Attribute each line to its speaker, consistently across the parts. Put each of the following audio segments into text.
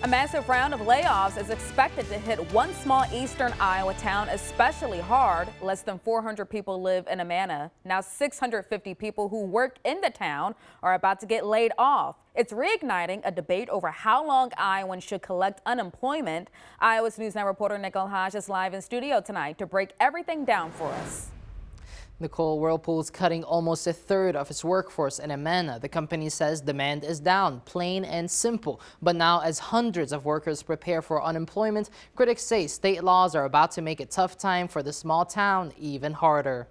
Speaker 1: A massive round of layoffs is expected to hit one small eastern Iowa town especially hard. Less than 400 people live in Amana. Now 650 people who work in the town are about to get laid off. It's reigniting a debate over how long Iowans should collect unemployment. Iowa's News Now reporter Nicole Hodge is live in studio tonight to break everything down for us.
Speaker 2: Nicole, Whirlpool is cutting almost a third of its workforce in Amana. The company says demand is down, plain and simple. But now, as hundreds of workers prepare for unemployment, critics say state laws are about to make a tough time for the small town even harder.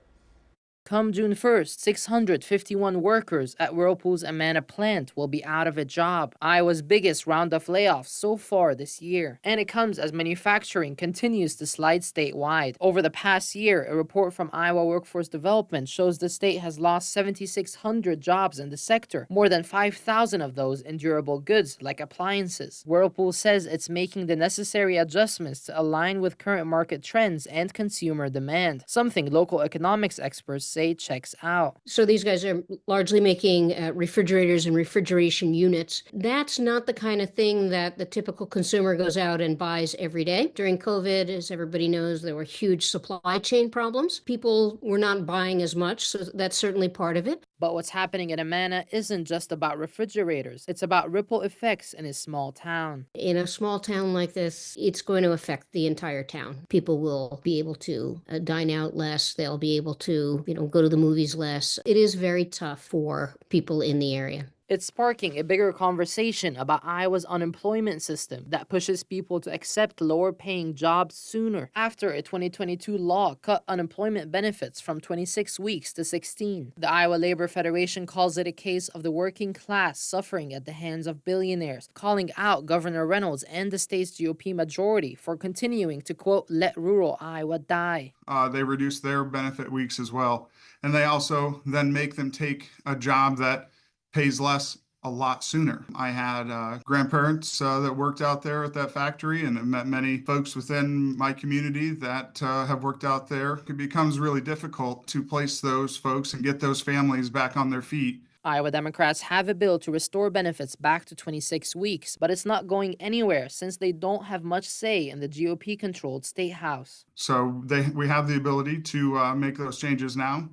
Speaker 2: Come June 1st, 651 workers at Whirlpool's Amana plant will be out of a job, Iowa's biggest round of layoffs so far this year. And it comes as manufacturing continues to slide statewide. Over the past year, a report from Iowa Workforce Development shows the state has lost 7,600 jobs in the sector, more than 5,000 of those in durable goods like appliances. Whirlpool says it's making the necessary adjustments to align with current market trends and consumer demand, something local economics experts say checks out.
Speaker 3: So these guys are largely making refrigerators and refrigeration units. That's not the kind of thing that the typical consumer goes out and buys every day. During COVID, as everybody knows, there were huge supply chain problems. People were not buying as much, so that's certainly part of it.
Speaker 2: But what's happening in Amana isn't just about refrigerators. It's about ripple effects in a small town.
Speaker 3: In a small town like this, it's going to affect the entire town. People will be able to dine out less. They'll be able to, go to the movies less. It is very tough for people in the area.
Speaker 2: It's sparking a bigger conversation about Iowa's unemployment system that pushes people to accept lower-paying jobs sooner after a 2022 law cut unemployment benefits from 26 weeks to 16. The Iowa Labor Federation calls it a case of the working class suffering at the hands of billionaires, calling out Governor Reynolds and the state's GOP majority for continuing to, quote, let rural Iowa die.
Speaker 4: They reduce their benefit weeks as well. And they also then make them take a job that pays less a lot sooner. I had grandparents that worked out there at that factory and met many folks within my community that have worked out there. It becomes really difficult to place those folks and get those families back on their feet.
Speaker 2: Iowa Democrats have a bill to restore benefits back to 26 weeks, but it's not going anywhere since they don't have much say in the GOP-controlled state house.
Speaker 4: So we have the ability to make those changes now,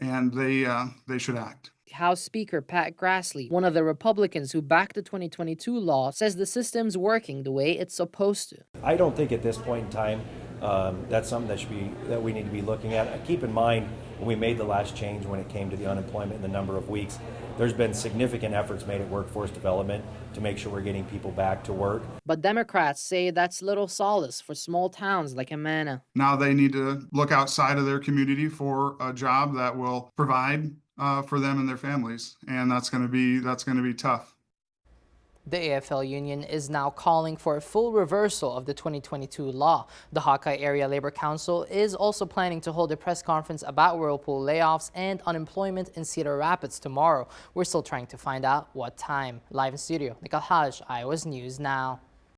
Speaker 4: and they should act.
Speaker 2: House Speaker Pat Grassley, one of the Republicans who backed the 2022 law, says the system's working the way it's supposed to.
Speaker 5: I don't think at this point in time that's something that we need to be looking at. Keep in mind, when we made the last change when it came to the unemployment and the number of weeks, there's been significant efforts made at workforce development to make sure we're getting people back to work.
Speaker 2: But Democrats say that's little solace for small towns like Amana.
Speaker 4: Now they need to look outside of their community for a job that will provide for them and their families, and that's going to be tough.
Speaker 2: The AFL union is now calling for a full reversal of the 2022 law. The Hawkeye Area Labor Council is also planning to hold a press conference about Whirlpool layoffs and unemployment in Cedar Rapids tomorrow. We're still trying to find out what time. Live in studio, Nicole Hodge, Iowa's News Now.